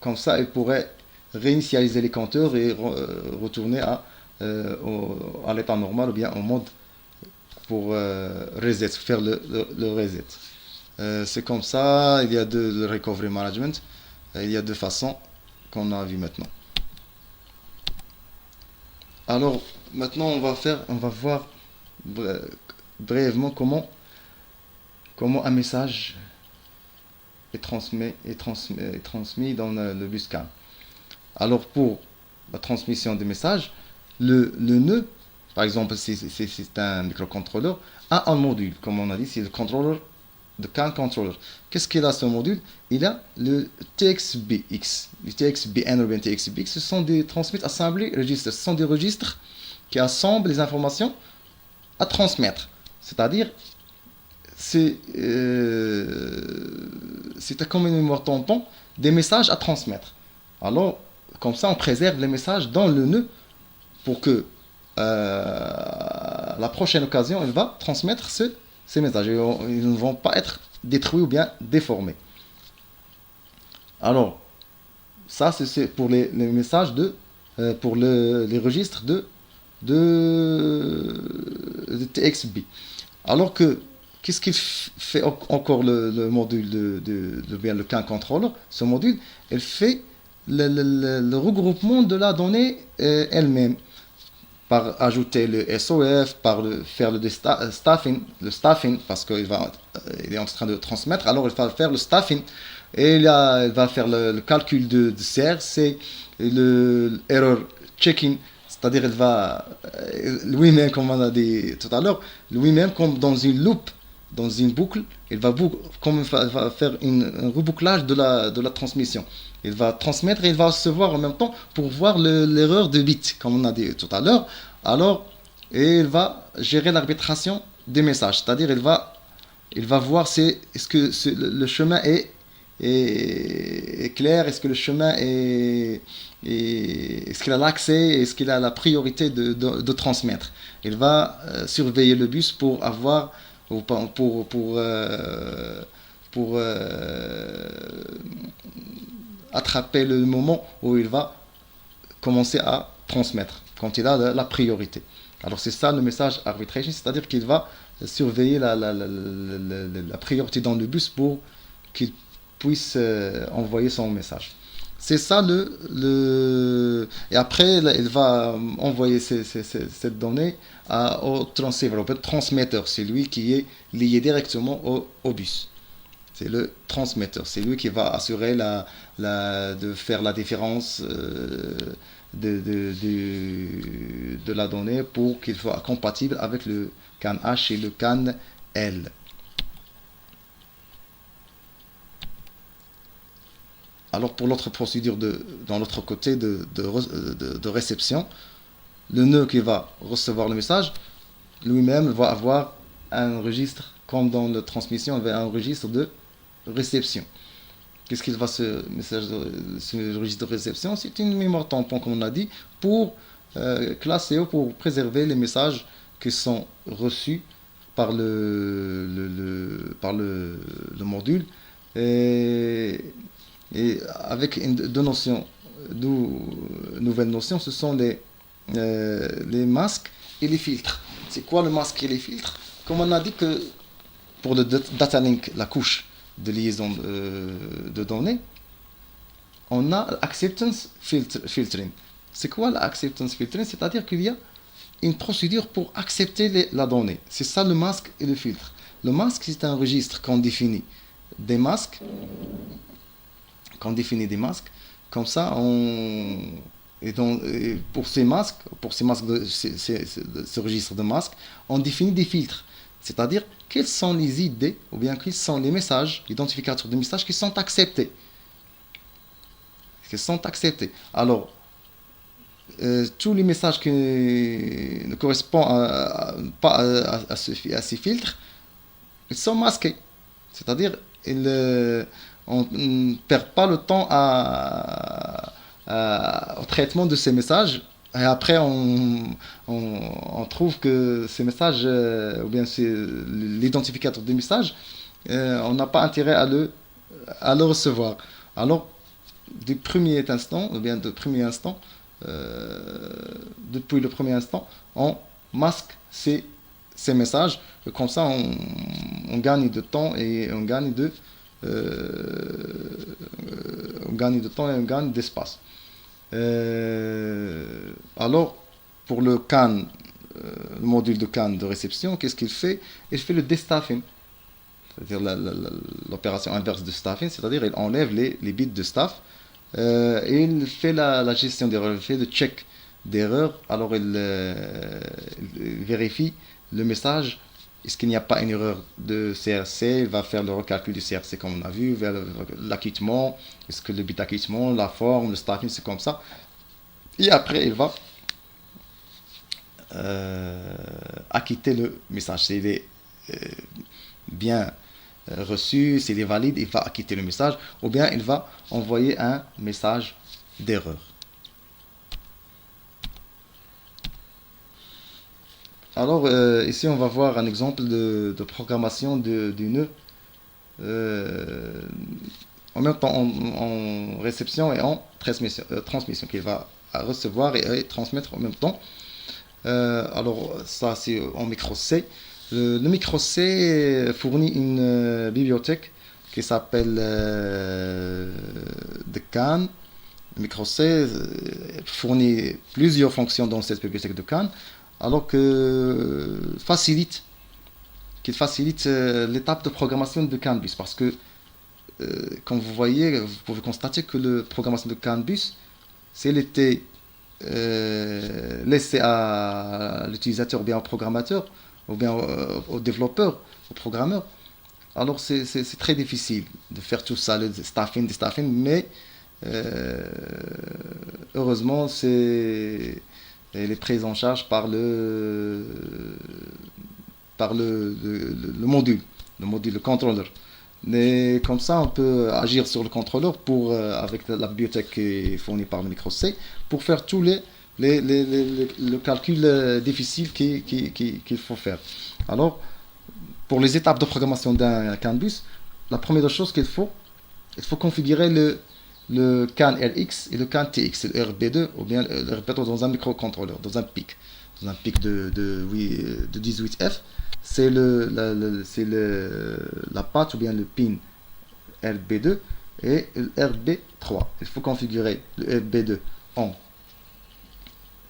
comme ça, il pourrait réinitialiser les compteurs et retourner à l'état normal ou bien en mode pour reset, faire le reset. C'est comme ça, il y a le recovery management, il y a deux façons qu'on a vu maintenant. Alors, maintenant, on va voir brièvement comment un message est transmis dans le bus CAN. Alors, pour la transmission des messages, le nœud, par exemple, si c'est un microcontrôleur, a un module, comme on a dit, c'est le contrôleur de CAN controller. Qu'est-ce qu'il a ce module? Il a le TXBX. Le TXBN ou bien TXBX, ce sont des transmitters assemblés registres. Ce sont des registres qui assemblent les informations à transmettre. C'est-à-dire, c'est comme une mémoire tampon des messages à transmettre. Alors, comme ça, on préserve les messages dans le nœud pour que la prochaine occasion, elle va transmettre ces messages. Ils ne vont pas être détruits ou bien déformés. Alors, ça, c'est pour les messages pour les registres de TXB. Alors que, qu'est-ce qu'il fait encore le module bien le CAN controller? Ce module, il fait le regroupement de la donnée elle-même par ajouter le SOF, faire le staffing, parce il est en train de transmettre, alors il va faire le staffing, et il va faire le calcul de CR, le error checking, c'est-à-dire il va lui-même, comme on a dit tout à l'heure, lui-même comme dans une loupe, dans une boucle, il va faire un rebouclage de la transmission. Il va transmettre et il va recevoir en même temps pour voir l'erreur de bit, comme on a dit tout à l'heure. Alors, et il va gérer l'arbitration des messages, c'est-à-dire il va voir est-ce que le chemin est clair, est-ce que le chemin est-ce qu'il a l'accès, est-ce qu'il a la priorité de transmettre. Il va surveiller le bus pour avoir pour attraper le moment où il va commencer à transmettre, quand il a la priorité. Alors c'est ça le message arbitration, c'est-à-dire qu'il va surveiller la priorité dans le bus pour qu'il puisse envoyer son message. C'est ça et après il va envoyer cette donnée au transceiver, au transmetteur, c'est lui qui est lié directement au bus. C'est le transmetteur, c'est lui qui va assurer de faire la différence de la donnée pour qu'il soit compatible avec le CAN H et le CAN L. Alors pour l'autre procédure dans l'autre côté de réception, le nœud qui va recevoir le message, lui-même va avoir un registre, comme dans la transmission, il va avoir un registre de réception. Qu'est-ce qu'il va ce registre de réception? C'est une mémoire tampon, comme on a dit, pour classer ou pour préserver les messages qui sont reçus par le module. Et avec deux notions, deux nouvelles notions, ce sont les masques et les filtres. C'est quoi le masque et les filtres? Comme on a dit que pour le data link, la couche de liaison de données, on a acceptance filtering. C'est quoi l'acceptance filtering? C'est-à-dire qu'il y a une procédure pour accepter la donnée. C'est ça le masque et le filtre. Le masque, c'est un registre qu'on définit des masques, comme ça pour ces masques, ce registre de masques, on définit des filtres. C'est-à-dire, quelles sont les idées, ou bien quels sont les messages, l'identificateur de messages qui sont acceptés. Alors, tous les messages qui ne correspondent pas à ces filtres, ils sont masqués. C'est-à-dire, on ne perd pas le temps au traitement de ces messages. Et après, on trouve que ces messages, ou bien c'est l'identificateur des messages, on n'a pas intérêt à le à le recevoir. Alors, du premier instant, ou bien de premier instant, euh, depuis le premier instant, on masque ces messages. Et comme ça, on gagne de temps et on gagne de temps et on gagne d'espace. Alors, pour le CAN, le module de CAN de réception, qu'est-ce qu'il fait? Il fait le destaffing, c'est-à-dire l'opération inverse de staffing, c'est-à-dire il enlève les bits de staff et il fait la gestion d'erreurs, il fait le check d'erreurs, alors il vérifie le message. Est-ce qu'il n'y a pas une erreur de CRC? Il va faire le recalcul du CRC comme on a vu, vers l'acquittement. Est-ce que le bit acquittement, la forme, le staffing, c'est comme ça. Et après, il va acquitter le message. S'il est bien reçu, s'il est valide, il va acquitter le message. Ou bien il va envoyer un message d'erreur. Alors, ici, on va voir un exemple de programmation du nœud en même temps en réception et en transmission qu'il va recevoir et transmettre en même temps. Alors, ça, c'est en micro C. Le micro C fournit une bibliothèque qui s'appelle de CAN. Le micro C fournit plusieurs fonctions dans cette bibliothèque de CAN, alors qu'il facilite l'étape de programmation de CAN bus, parce que comme vous voyez, vous pouvez constater que la programmation de CAN bus, si elle était laissée à l'utilisateur ou bien au programmateur ou bien au développeur, au programmeur, alors c'est très difficile de faire tout ça, le staffing, mais euh, heureusement elle est prise en charge par le module, le controller. Mais comme ça, on peut agir sur le contrôleur avec la bibliothèque qui est fournie par le micro C pour faire tous le calcul difficile qu'il faut faire. Alors, pour les étapes de programmation d'un CAN bus, la première chose il faut configurer le CAN RX et le CAN TX, le RB2 ou bien le RB2 dans un microcontrôleur, dans un PIC. Dans un PIC de 18F, c'est la patte ou bien le pin RB2 et le RB3. Il faut configurer le RB2 en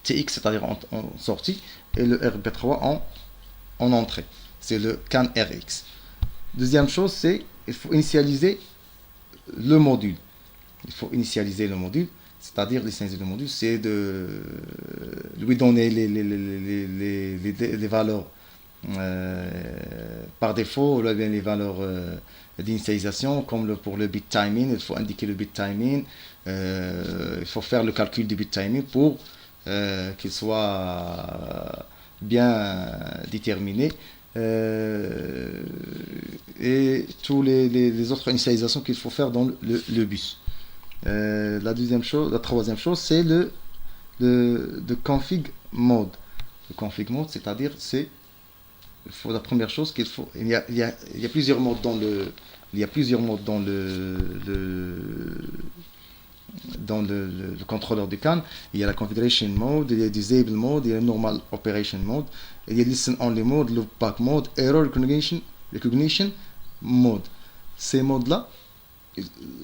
TX, c'est-à-dire en sortie, et le RB3 en entrée. C'est le CAN RX. Deuxième chose, c'est il faut initialiser le module. Il faut initialiser le module, c'est-à-dire l'initialiser le module, c'est de lui donner les valeurs par défaut, ou bien les valeurs d'initialisation, comme pour le bit timing, il faut indiquer le bit timing, il faut faire le calcul du bit timing pour qu'il soit bien déterminé. Et tous les autres initialisations qu'il faut faire dans le bus. La troisième chose, c'est le config mode. Le config mode, c'est-à-dire, la première chose il y a plusieurs modes dans le contrôleur du CAN. Il y a la configuration mode, il y a disable mode, il y a normal operation mode, il y a listen only mode, loopback mode, error recognition mode. Ces modes-là,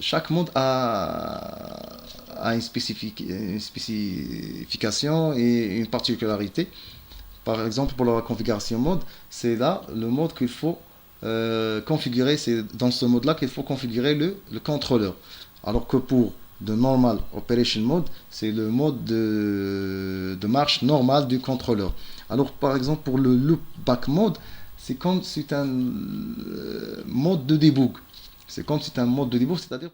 chaque mode a une spécification et une particularité. Par exemple, pour la configuration mode, c'est là le mode qu'il faut configurer. C'est dans ce mode-là qu'il faut configurer le contrôleur. Alors que pour le normal operation mode, c'est le mode de marche normale du contrôleur. Alors, par exemple, pour le loopback mode, c'est un mode de debug. C'est un mode de debug, c'est-à-dire